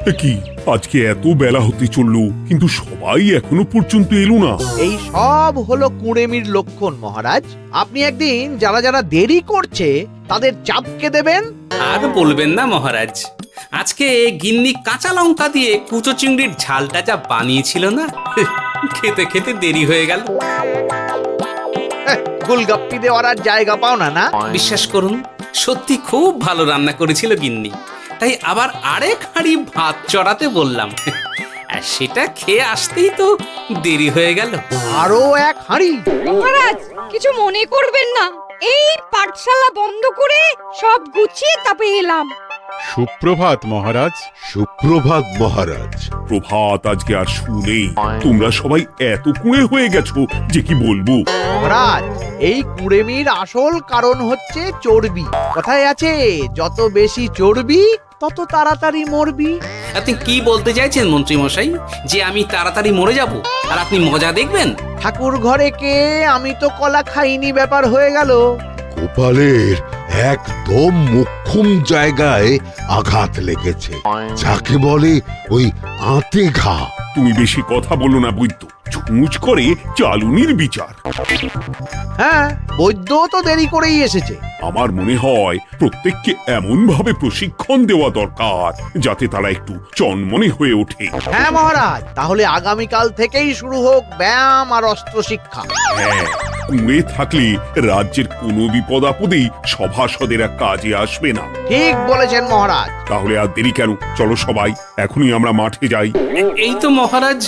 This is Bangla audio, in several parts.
কি আজকে এত বেলা হতে চললো, কিন্তু সবাই এখনো পর্যন্ত এলো না। এই সব হলো কুঁড়েমির লক্ষণ মহারাজ। আপনি একদিন যারা যারা দেরি করছে তাদের চাপকে দেবেন। আর বলবেন না মহারাজ, আজকে গিন্নি কাঁচা লঙ্কা দিয়ে কুচো চিংড়ির ঝালটা যা বানিয়েছিল না, খেতে খেতে দেরি হয়ে গেল। গোলগাপ্পি দেওয়ার আর জায়গা পাও না না? বিশ্বাস করুন, সত্যি খুব ভালো রান্না করেছিল গিন্নি, তাই আবার আরেক হাঁড়ি ভাত চড়াতে বললাম। আর সেটা খেয়ে আসতেই তো দেরি হয়ে গেল। আরো এক হাঁড়ি? মহারাজ কিছু মনে করবেন না, এই পাঠশালা বন্ধ করে সব গুছিয়ে তবে এলাম। সুপ্রভাত মহারাজ। সুপ্রভাত মহারাজ। প্রভাত আজকে আর শুনেই, তোমরা সবাই এত কুঁড়ে হয়ে গেছো যে কি বলবো। মহারাজ, এই কুঁড়েমির আসল কারণ হচ্ছে চর্বি। কথায় আছে, যত বেশি চর্বি তত তাড়াতাড়ি মরবি। আপনি কি বলতে চাইছেন মন্ত্রী মশাই, যে আমি তাড়াতাড়ি মরে যাব আর আপনি মজা দেখবেন? ঠাকুর ঘরে কে, আমি তো কলা খাইনি ব্যাপার হয়ে গেল। গোপালের একদম মোক্ষম জায়গায় আঘাত লেগেছে, যাকে বলে ওই আঁতে ঘা। তুমি বেশি কথা বলো না বৈদ্য, ছুঁচ করে চালুনির বিচার। হ্যাঁ, বৈদ্য তো দেরি করেই এসেছে। আমার মনে হয় প্রত্যেককে এমন ভাবে প্রশিক্ষণ দেওয়া দরকার যাতে তারা একটু চনমনে হয়ে ওঠে। হ্যাঁ মহারাজ, তাহলে আগামীকাল থেকেই শুরু হোক ব্যায়াম আর অস্ত্র শিক্ষা। হ্যাঁ, কুঁড়ে থাকলে রাজ্যের কোনো বিপদ আপদেই সভাসদেরা কাজে আসবে না। ঠিক বলেছেন মহারাজ। তাহলে আর দেরি কেন, চলো সবাই এখনই আমরা মাঠে যাই। এই তো মহারাজ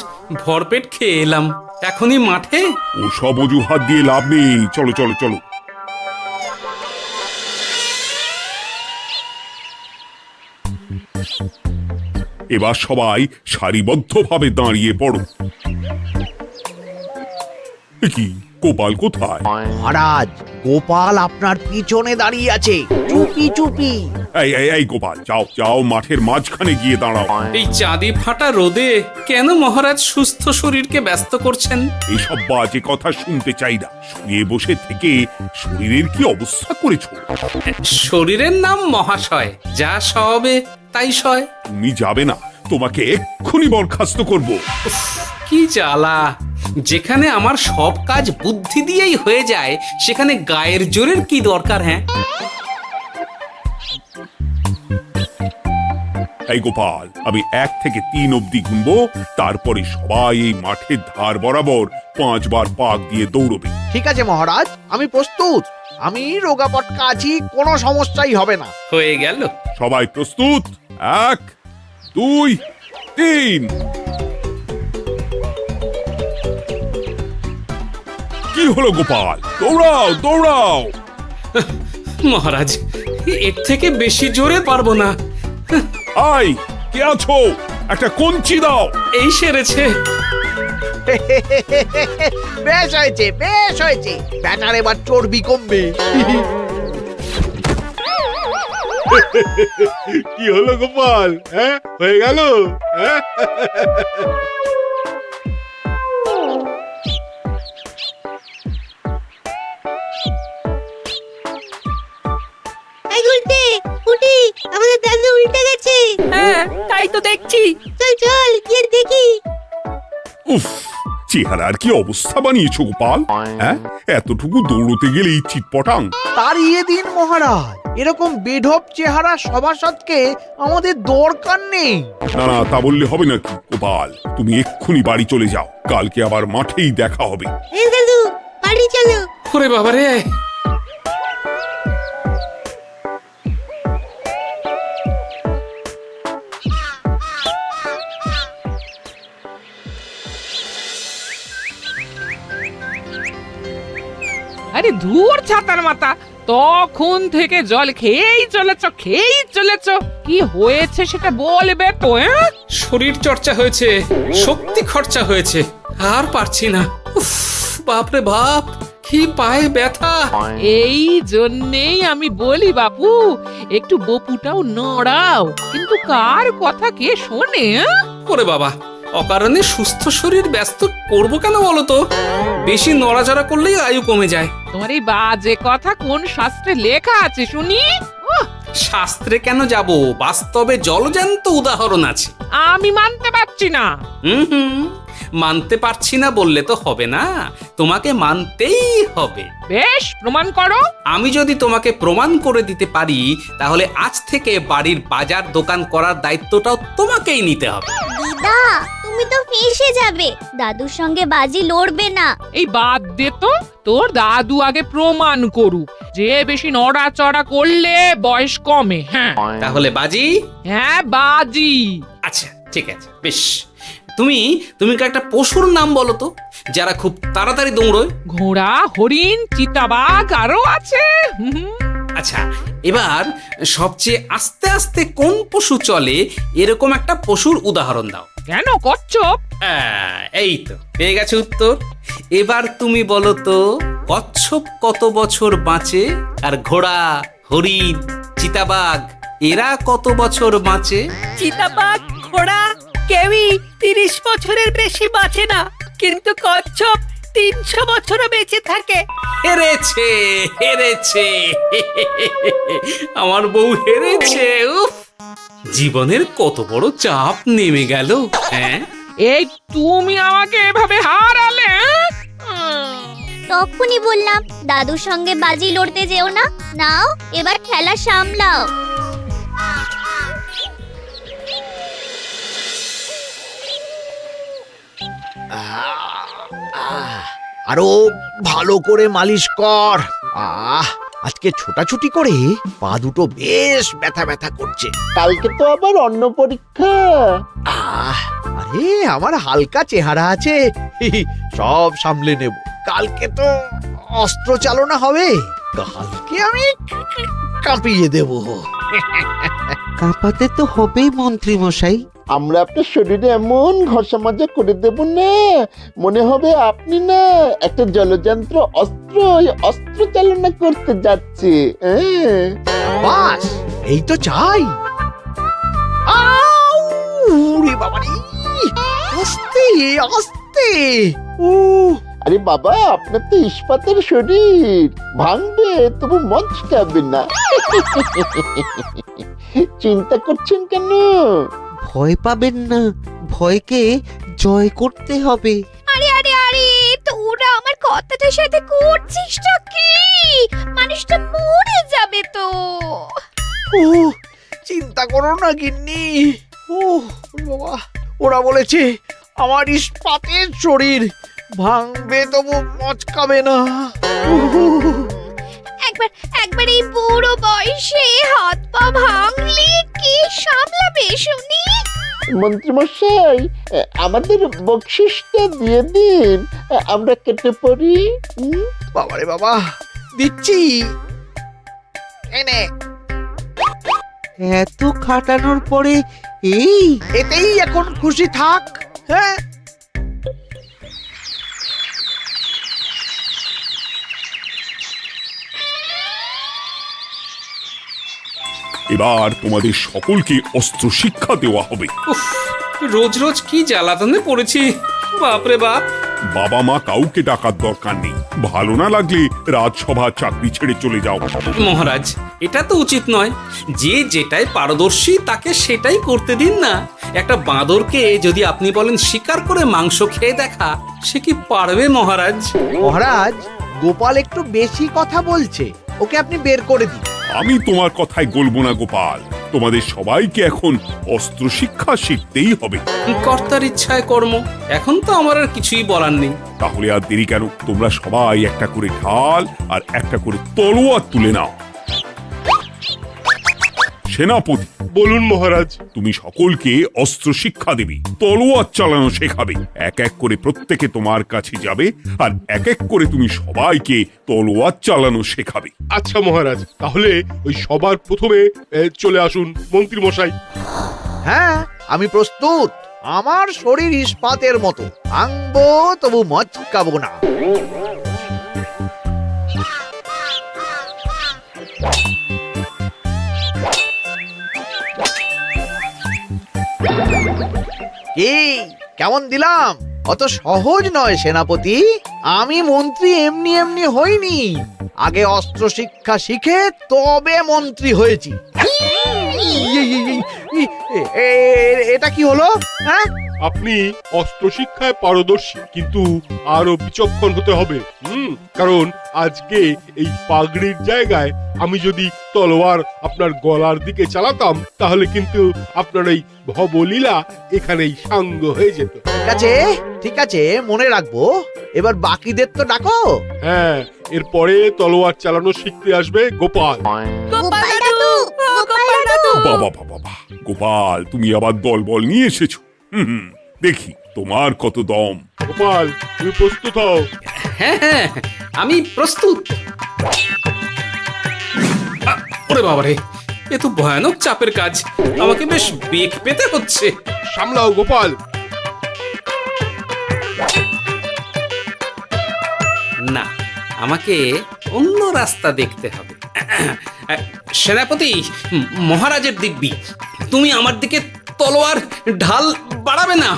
ভরপেট খেয়ে এলাম, এখনই মাঠে? ও সব অজুহাত দিয়ে লাভ নেই, চলো চলো চলো। এবার সবাই সারিবদ্ধভাবে দাঁড়িয়ে পড়ো। এ কি, গোপাল কোথায়? মহারাজ, গোপাল আপনার পিছনে দাঁড়িয়ে আছে, চুপি চুপি। এই গোপাল, যাও যাও, মাঠের মাঝখানে গিয়ে দাঁড়াও। এই চাঁদি ফাটা রোদে কেন মহারাজ সুস্থ শরীরকে ব্যস্ত করছেন? এইসব বাজে কথা শুনতে চাই না। শুয়ে বসে থেকে শরীরের কি অবস্থা করেছো? শরীরের নাম মহাশয়, যা সবে তাই সয়। তুমি যাবে না, তোমাকে এক্ষুনি বরখাস্ত করব। কি জ্বালা! যেখানে আমার সব কাজ বুদ্ধি দিয়েই হয়ে যায়, সেখানে গায়ের জোরের কি দরকার? হ্যাঁ, এই গোপাল, আমি 1 থেকে 3 অবধি গুনবো, তারপরে সবাই এই মাঠের ধার বরাবর 5 বার পাক দিয়ে দৌড়বে। ঠিক আছে মহারাজ, আমি প্রস্তুত। আমি রোগাপটকা আছি, কোনো সমস্যাই হবে না। হয়ে গেল। সবাই প্রস্তুত? 1, 2, 3। কি হলো গোপাল, দৌড়াও দৌড়াও। মহারাজ, এর থেকে বেশি জোরে পারবো না। আই, কে আছো? একটা কঞ্চি দাও। এই সেরেছে। বেশ হয়েছে, বেশ হয়েছে। ব্যাটার এবার চর্বি কমবে। কি হলো গোপাল, হ্যাঁ হয়ে গেল? হ্যাঁ? এই উল্টে উঠি, আমাদের দাদু উল্টে গেছে। হ্যাঁ, তাই তো দেখছি। চল চল গিয়ে দেখি। উফ, চেহারার কি অবস্থা বানিয়েছো গোপাল, হ্যাঁ? এতটুকু দৌড়তে গেলেই চিটপটাং। তাড়িয়ে দিন মহারাজ, এরকম বেঢপ চেহারা সভাসদকে আমাদের দরকার নেই। না না, তা বললে হবে নাকি গোপাল, তুমি এক্ষুনি বাড়ি চলে যাও, কালকে আবার মাঠেই দেখা হবে। এই দাদু বাড়ি চলো। ওরে বাবারে! আরে ধুর ছাতার মাথা, তখন থেকে জল খেয়েই চলেছ। কি হয়েছে সেটা বলবে তো? শরীর চর্চা হয়েছে, শক্তি খরচা হয়েছে, আর পারছি না। উফ, বাপরে বাপ, কি পায়ে ব্যথা! এই জন্যেই আমি বলি বাপু, একটু বপুটাও নড়াও, কিন্তু কার কথা কে শোনে? ওরে বাবা, অকারণে সুস্থ শরীর ব্যস্ত করবো কেন বলো তো? বেশি নড়াচড়া করলেই আয়ু কমে যায়। তোমার এই বাজে কথা কোন শাস্ত্রে লেখা আছে শুনি? শাস্ত্রে কেন যাব, বাস্তবে জলজ্যান্ত উদাহরণ আছে। আমি মানতে পারছি না। হুম, মানতে পারছি না বললে তো হবে না, তোমাকে মানতেই হবে। বেশ, প্রমাণ করো। আমি যদি তোমাকে প্রমাণ করে দিতে পারি, তাহলে আজ থেকে বাড়ির বাজার দোকান করার দায়িত্বটাও তোমাকেই নিতে হবে। দিদা, তুমি তো ফেঁসে যাবে, দাদুর সঙ্গে বাজি লড়বে না। এই বাদ দে তো, তোর দাদু আগে প্রমাণ করুক যে বেশি নড়াচড়া করলে বয়স কমে। হ্যাঁ তাহলে বাজি? হ্যাঁ, বাজি। আচ্ছা ঠিক আছে, বেশ। তুমি একটা পশুর নাম বলো তো, যারা খুব তাড়াতাড়ি দৌড়য়। ঘোড়া, হরিণ, চিতাবাঘ আরো আছে। আচ্ছা, এবার সবচেয়ে আস্তে আস্তে কোন পশু চলে, এরকম একটা পশুর উদাহরণ দাও। কেন, কচ্ছপ? এই তো পেয়ে গেছে উত্তর। এবার তুমি বলো তো, কচ্ছপ কত বছর বাঁচে, আর ঘোড়া, হরিণ, চিতাবাঘ এরা কত বছর বাঁচে? চিতাবাঘ, ঘোড়া কেউই 30 বছরের বেশি বাঁচে না, কিন্তু কচ্ছপ 300 বছরও বেঁচে থাকে। হেরেছে, হেরেছে, আমার বউ হেরেছে। উফ, জীবনের কত বড় চাপ নেমে গেল। হ্যাঁ, এই তুমি আমাকে এভাবে হারালে। তখনই বললাম দাদুর সঙ্গে বাজি লড়তে যেও না। নাও, এবার খেলা সামলাও। আরো ভালো করে মালিশ কর। আজকে ছোটাছুটি করে পা দুটো বেশ ব্যথা ব্যথা করছে। কালকে তো আবার অন্য পরীক্ষা। আরে আমার হালকা চেহারা আছে, সব সামলে নেব। কালকে তো অস্ত্র চালনা হবে, কালকে আমি কাঁপিয়ে দেব। কাঁপাতে তো হবেই মন্ত্রী মশাই। আমরা আপনার শরীরে এমন ঘষা মাজা করে দেব না, মনে হবে আপনি না একটা জলযন্ত্র অস্ত্র চালনা করতে যাচ্ছে। বাস, এই তো চাই। ওরে বাবারে, আস্তে আস্তে। আরে বাবা, আপনার তো ইস্পাতের শরীর, ভাঙবে তবু মচকাবে না। চিন্তা করছেন কেন? ভয় পাবেন না, ভয়কে জয় করতে হবে। আরে আরে আরে, তোরা আমার কথাটার সাথে করছিসটা কি? মানুষটা মরে যাবে তো। চিন্তা করো না গিন্নি। বাবা, ওরা বলেছে আমার ইস্পাতের শরীর, ভাঙবে তবু মচকাবে না। একবার এই বুড়ো বয়সে হাত পা ভাঙলে কি সামলাবে শুনি? মন্ত্রীমশাই, আমাদের বকশিসটা দিয়ে দিন, আমরা কেটে পড়ি। বাবারে বাবা, দিচ্ছি। এনে, এত খাটানোর পরে এতেই এখন খুশি থাক। হ্যাঁ, এবার তোমাদের সকলকে অস্ত্র শিক্ষা দেওয়া হবে। উফ, রোজ রোজ কি জ্বালাতনে পড়েছি, বাপরে বাপ। বাবা মা কাউকে ডাকার দরকার নেই, ভালো না লাগলে রাজসভা চাকরি ছেড়ে চলে যাও। মহারাজ, এটা তো উচিত নয়। যে যেটাই পারদর্শী তাকে সেটাই করতে দিন না। একটা বাঁদরকে যদি আপনি বলেন শিকার করে মাংস খেয়ে দেখা, সে কি পারবে মহারাজ? মহারাজ, গোপাল একটু বেশি কথা বলছে, ওকে আপনি বের করে দিন। আমি তোমার কথায় গলবো না গোপাল, তোমাদের সবাইকে এখন অস্ত্র শিক্ষা শিখতেই হবে। কর্তার ইচ্ছায় কর্ম, এখন তো আমার আর কিছুই বলার নেই। তাহলে আর দেরি কেন, তোমরা সবাই একটা করে ঢাল আর একটা করে তলোয়ার তুলে নাও। সেনাপতি, বলুন মহারাজ। তুমি সকলকে অস্ত্র শিক্ষা দেবে, তলোয়ার চালানো শেখাবে। এক এক করে প্রত্যেকে তোমার কাছে যাবে, আর এক এক করে তুমি সবাইকে তলোয়ার চালানো শেখাবে। আচ্ছা মহারাজ, তাহলে ওই সবার প্রথমে চলে আসুন মন্ত্রী মশাই। হ্যাঁ, আমি প্রস্তুত। আমার শরীর ইস্পাতের মতো, ভাঙবো তবু মচকাবো না। কি কেমন দিলাম? অত সহজ নয় সেনাপতি। আমি মন্ত্রী এমনি এমনি হইনি, আগে অস্ত্র শিক্ষা শিখে তবে মন্ত্রী হয়েছি। এটা কি হলো? হ্যাঁ, আপনি অস্ত্র শিক্ষায় পারদর্শী, কিন্তু আরো বিচক্ষণ হতে হবে। কারণ আজকে এই পাগড়ির জায়গায় আমি যদি তলোয়ার আপনার গলার দিকে চালাতাম, তাহলে কিন্তু আপনার এই ভবলীলা এখানেই সাঙ্গ হয়ে যেত। ঠিক আছে, মনে রাখবো। এবার বাকিদের তো ডাকো। হ্যাঁ, এরপরে তলোয়ার চালানো শিখতে আসবে গোপাল। গোপাল দাদু, গোপাল দাদু। বাবা বাবা বাবা, গোপাল তুমি আবার দল বল নিয়ে এসেছো। দেখি তোমার কত দম। গোপাল, তুমি প্রস্তুত হও। হ্যাঁ হ্যাঁ, আমি প্রস্তুত। ওরে বাবারে, এ তো ভয়ানক চাপের কাজ, আমাকে বেশ বেগ পেতে হচ্ছে। সামলাও গোপাল। না, আমাকে অন্য রাস্তা দেখতে হবে। সেনাপতি, মহারাজের দিব্যি, তুমি আমার দিকে তলোয়ার ঢাল বাড়াবে না।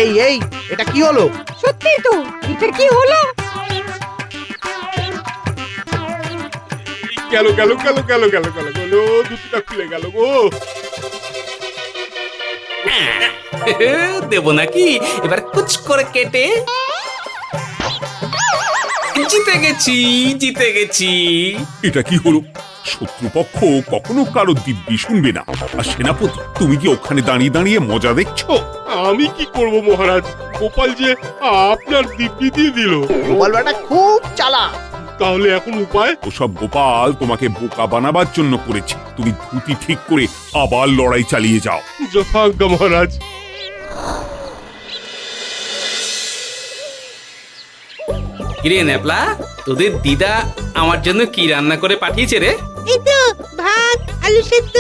এই এটা কি হলো? সত্যি তো, এটা কি হলো? গেল গেল গেল গেল গেল গেল গেল, দুটিটা খুলে গেল গো। দেব নাকি এবার কুচ করে কেটে? জিতে গেছি, জিতে গেছি। এটা কি হলো? শত্রুপক্ষ কখনো কারো দিব্যি শুনবে না। আর সেনাপতি, তুমি কি ওখানে দাঁড়িয়ে দাঁড়িয়ে মজা দেখছো? আমি কি করব মহারাজ, গোপাল যে আপনার দিব্যি দিয়ে দিল। গোপাল বেটা খুব চালাক। তাহলে এখন উপায়? ওসব গোপাল তোমাকে বোকা বানাবার জন্য করেছে। তুমি ধুতি ঠিক করে আবার লড়াই চালিয়ে যাও। যথাজ্ঞা মহারাজ। কিরে ন্যাপলা, তোদের দিদা আমার জন্য কি রান্না করে পাঠিয়েছে রে? এই তো ভাত, আলু সেদ্ধ,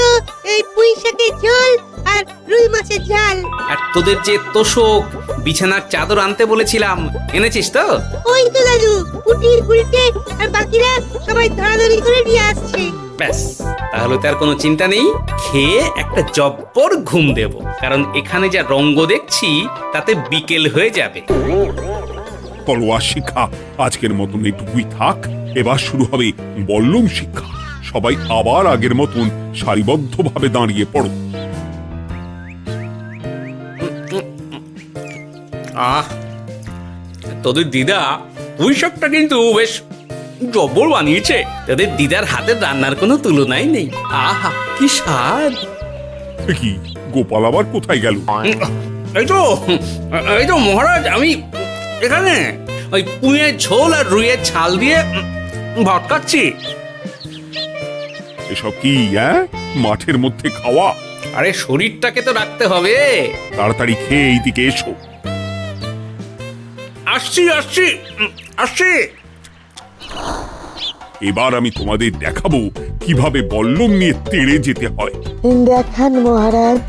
এই পুঁই শাকের ঝোল আর রুই মাছের ঝাল। আর তোদের যে তোষক, বিছানার চাদর আনতে বলেছিলাম, এনেছিস তো? ওই তো দাদু, পুটির গুলটে আর বাকিরা সবাই ধরাধরি করে নিয়ে আসছে। ব্যাস, তাহলে তার কোনো চিন্তা নেই। খেয়ে একটা জব্বর ঘুম দেব, কারণ এখানে যা রঙ্গ দেখছি তাতে বিকেল হয়ে যাবে। তলোয়ার শিক্ষা আজকের মতন এটুকুই থাক। এবার শুরু হবে বল্লম শিক্ষা। সবাই আবার আগের মতন সারিবদ্ধভাবে দাঁড়িয়ে পড়ো। তোদের দিদা ওই সবটা কিন্তু বেশ জব্বর বানিয়েছে। তোদের দিদার হাতের রান্নার কোনো তুলনাই নেই। আহা, কি স্বাদ! কি গোপাল আবার কোথায় গেল? এই তো মহারাজ, আমি এখানে ওই পুঁয়ের ঝোল আর রুইয়ের ছাল দিয়ে ভাত খাচ্ছি। এসব কি মাঠের মধ্যে খাওয়া? আরে শরীরটাকে তো রাখতে হবে। তাড়াতাড়ি খেয়ে এইদিকে এসো। আসছি আসছি আসছি। এবার আমি তোমাদের দেখাবো কিভাবে বল্লম নিয়ে তেড়ে যেতে হয়। দেখান মহারাজ।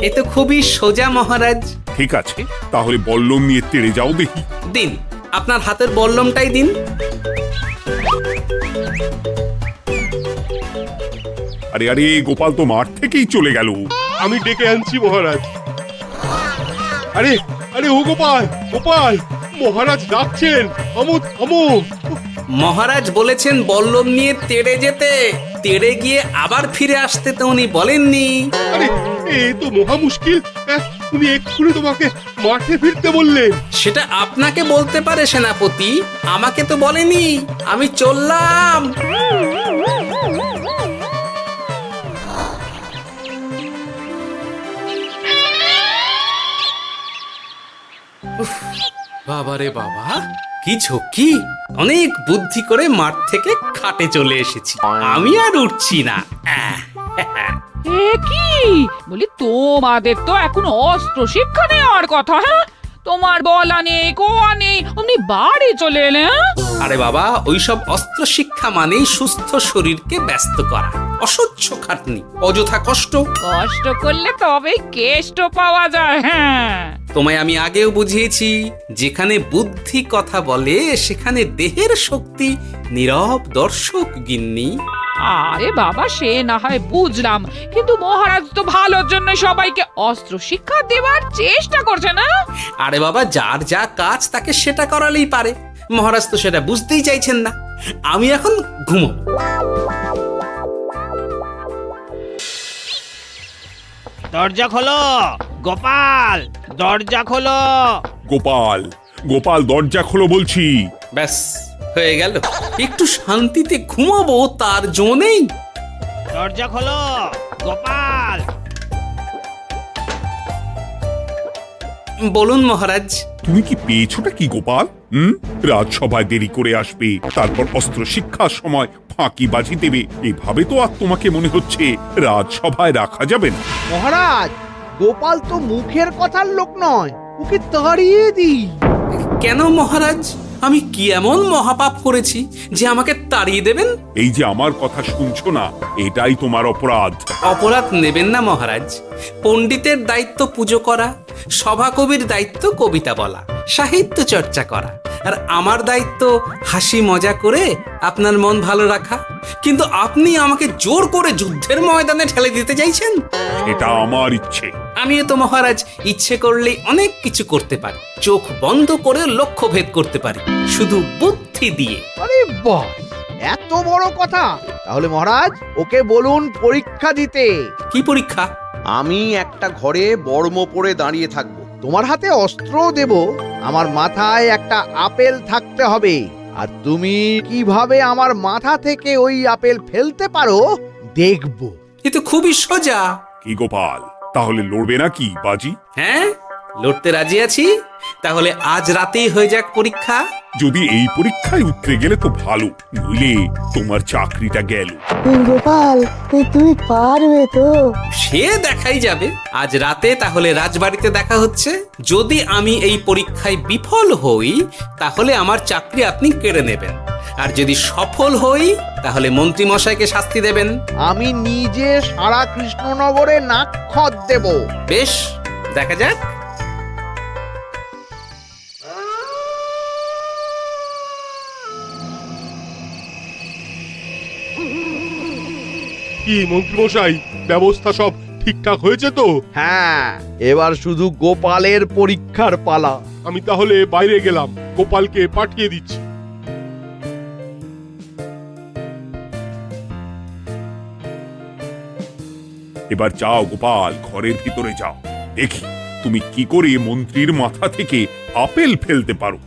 এ তো খুবই সোজা মহারাজ। ঠিক আছে, তাহলে বল্লম নিয়ে তেড়ে যাও দেখি। দিন, আপনার হাতের বল্লমটাই দিন। আরে আরে, গোপাল তো মাঠ থেকেই চলে গেল। আমি ডেকে আনছি মহারাজ। আরে আরে, ও গোপাল, গোপাল, মহারাজ ডাকছেন, থামো থামো। মহারাজ বলেছেন বল্লম নিয়ে তেড়ে যেতে, তেড়ে গিয়ে আবার ফিরে আসতে তো উনি বলেননি। আরে, এ তো মহা মুশকিল। উনি এক্ষুনি তোমাকে মাঠে ফিরতে বললেন। সেটা আপনাকে বলতে পারে সেনাপতি, আমাকে তো বলেনি। আমি চললাম। বাবারে বাবা, কি ঝক্কি! অনেক বুদ্ধি করে মাঠ থেকে খাটে চলে এসেছি। আমি আর উঠছি না। এ কি বলি, তোমাদের তো এখন অস্ত্র শিক্ষা নেওয়ার কথা। হ্যাঁ, তোমার বলা নেই, কোয়া নেই, অমনি বাড়ি চলে এলে। আরে বাবা, ওইসব অস্ত্র শিক্ষা মানেই সুস্থ শরীরকে ব্যস্ত করা, অসহ্য খাটনি, অযথা কষ্ট। কষ্ট করলে তবেই কেষ্ট পাওয়া যায়। হ্যাঁ, তোমায় আমি আগেও বুঝিয়েছি, যেখানে বুদ্ধি কথা বলে সেখানে দেহের শক্তি নীরব দর্শক গিন্নি। আরে বাবা, সে না হয় বুঝলাম, কিন্তু মহারাজ তো ভালোর জন্য সবাইকে অস্ত্র শিক্ষা দেওয়ার চেষ্টা করছে না? আরে বাবা, যার যা কাজ তাকে সেটা করালেই পারে। মহারাজ তো সেটা বুঝতেই চাইছেন না। আমি এখন ঘুমো। দরজা খোলো গোপাল, দরজা খোলো। গোপাল, গোপাল দরজা খোলো বলছি। ব্যাস হয়ে গেল, একটু শান্তিতে ঘুমাবো তার জো নেই। দরজা খোলো গোপাল। বলুন মহারাজ। তুমি কি পেয়েছোটা কি গোপাল? রাজসভায় দেরি করে আসবে, তারপর অস্ত্র শিক্ষার সময় ফাঁকিবাজি দেবে, এভাবে তো আর তোমাকে মনে হচ্ছে রাজসভায় রাখা যাবে না। মহারাজ, গোপাল তো মুখের কথার লোক নয়, ওকে তাড়িয়ে দিই। কেন মহারাজ? আমি কি এমন মহাপাপ করেছি যে আমাকে তাড়িয়ে দেবেন? এই যে আমার কথা শুনছো না, এটাই তোমার অপরাধ। অপরাধ নেবেন না মহারাজ। পণ্ডিতের দায়িত্ব পুজো করা, সভাকবির দায়িত্ব কবিতা বলা, সাহিত্য চর্চা করা, আর আমার দায়িত্ব হাসি মজা করে আপনার মন ভালো রাখা। কিন্তু আপনি আমাকে জোর করে যুদ্ধের ময়দানে ঠেলে দিতে চাইছেন। এটা আমার ইচ্ছে। আমিও তো মহারাজ ইচ্ছে করলেই অনেক কিছু করতে পারি। চোখ বন্ধ করে লক্ষ্য ভেদ করতে পারি, শুধু বুদ্ধি দিয়ে। আরে বাহ, এত বড় কথা! তাহলে মহারাজ, ওকে বলুন পরীক্ষা দিতে। কি পরীক্ষা? আমি একটা ঘরে বর্ম পরে দাঁড়িয়ে থাকবো। তোমার হাতে অস্ত্র দেব, আমার মাথায় একটা আপেল থাকতে হবে, আর তুমি কিভাবে আমার মাথা থেকে ওই আপেল ফেলতে পারো দেখব। এ তো খুবই সোজা। কি গোপাল, তাহলে লড়বে নাকি বাজি? হ্যাঁ, লড়তে রাজি আছি। তাহলে আজ রাতেই হয়ে যাক পরীক্ষা। যদি এই পরীক্ষায় উতরে গেলে তো ভালো, নইলে তোমার চাকরিটা গেল। গোপাল, তুমি পারবে তো? সে দেখাই যাবে। আজ রাতে তাহলে রাজবাড়িতে দেখা হচ্ছে। যদি আমি এই পরীক্ষায় বিফল হই, তাহলে আমার চাকরি আপনি কেড়ে নেবেন, আর যদি সফল হই তাহলে মন্ত্রী মশাইকে শাস্তি দেবেন। আমি নিজে সারা কৃষ্ণনগরে নাক্ষত দেব। বেশ, দেখা যাক। কি মন্ত্রীমশাই, ব্যবস্থা সব ঠিকঠাক হয়েছে তো? হ্যাঁ, এবার শুধু গোপালের পরীক্ষার পালা। আমি তাহলে বাইরে গেলাম, গোপালকে পাঠিয়ে দিচ্ছি। এবার যাও গোপাল, ঘরের ভিতরে যাও, দেখি তুমি কি করে মন্ত্রীর মাথা থেকে আপেল ফেলতে পারো।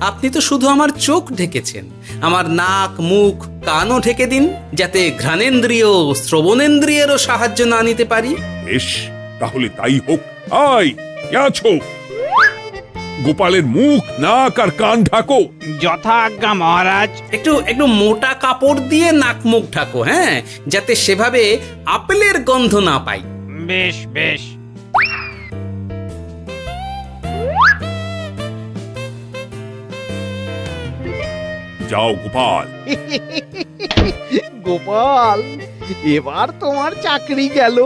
আপনি তো শুধু আমার চোখ ঢেকেছেন, আমার নাক, মুখ, কানও ঢেকে দিন, যাতে ঘ্রাণেন্দ্রিয়, শ্রবণেন্দ্রিয়েরও সাহায্য না নিতে পারি। বেশ, তাহলে তাই হোক। আয়, কে আছো? গোপালের মুখ, নাক আর কান ঢাকো। যথা আজ্ঞা মহারাজ। একটু একটু মোটা কাপড় দিয়ে নাক মুখ ঢাকো, হ্যাঁ, যাতে সেভাবে আপেলের গন্ধ না পাই। বেশ বেশ। যাও গোপাল। গোপাল, এবার তোমার চাকরি গেল।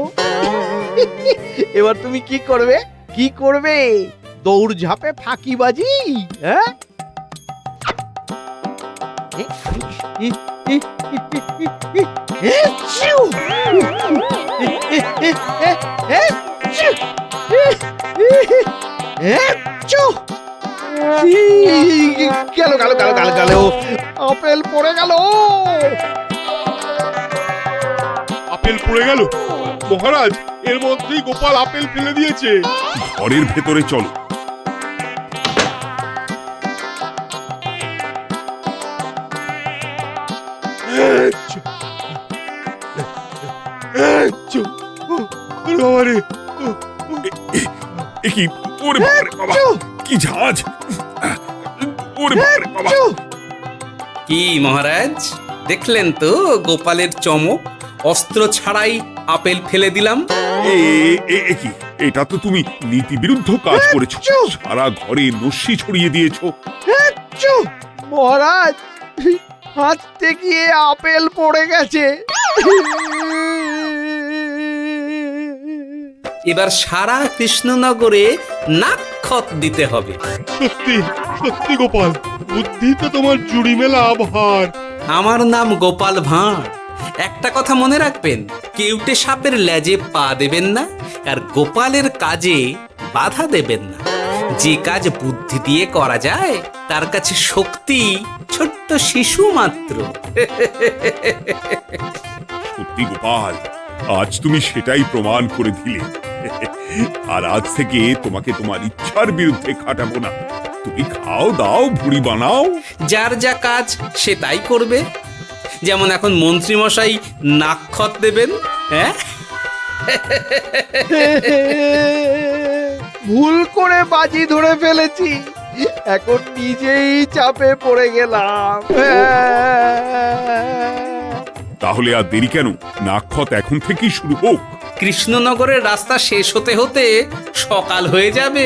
এবার তুমি কি করবে? কি করবে? দৌড় ঝাঁপে ফাঁকিবাজি? হ্যাঁ? গেল গেল গেল গেল গেল, আপেল পড়ে গেল। আপেল পড়ে গেল? মহারাজ, এর মধ্যেই গোপাল আপেল ফেলে দিয়েছে। ঘরের ভেতরে চলো। কি ওরে বাবারে বাবা, কি ঝাঁজ! ওরে বাবারে বাবা। কি মহারাজ, দেখলেন তো গোপালের চমক? অস্ত্র ছাড়াই আপেল ফেলে দিলাম। কি, এটা তো তুমি নীতি বিরুদ্ধ কাজ করেছো। সারা ঘরে নস্যি ছড়িয়ে দিয়েছো। মহারাজ, হাঁটতে গিয়ে আপেল পড়ে গেছে। এবার সারা কৃষ্ণনগরে নাক্ষত দিতে হবে। সত্যি সত্যি গোপাল, বুদ্ধিতে তোমার জুড়ি মেলা ভার। আমার নাম গোপাল ভাঁড়। একটা কথা মনে রাখবেন, কেউটে সাপের লেজে পা দেবেন না, আর গোপালের কাজে বাধা দেবেন না। যে কাজ বুদ্ধি দিয়ে করা যায় তার কাছে শক্তি ছোট্ট শিশু মাত্র। সত্যি গোপাল, আজ তুমি সেটাই প্রমাণ করে দিলে। আর আজ থেকে তোমাকে তোমার ইচ্ছার বিরুদ্ধে খাটাবো না। তুমি খাও দাও, ভুড়ি বানাও। যার যা কাজ সে তাই করবে। যেমন এখন মন্ত্রী মশাই নাক্ষত দেবেন। হ্যাঁ, ভুল করে বাজি ধরে ফেলেছি, এখন নিজেই চাপে পড়ে গেলাম। তাহলে আর দেরি কেন? নাক্ষত এখন থেকেই শুরু হোক। কৃষ্ণনগরের রাস্তা শেষ হতে হতে সকাল হয়ে যাবে।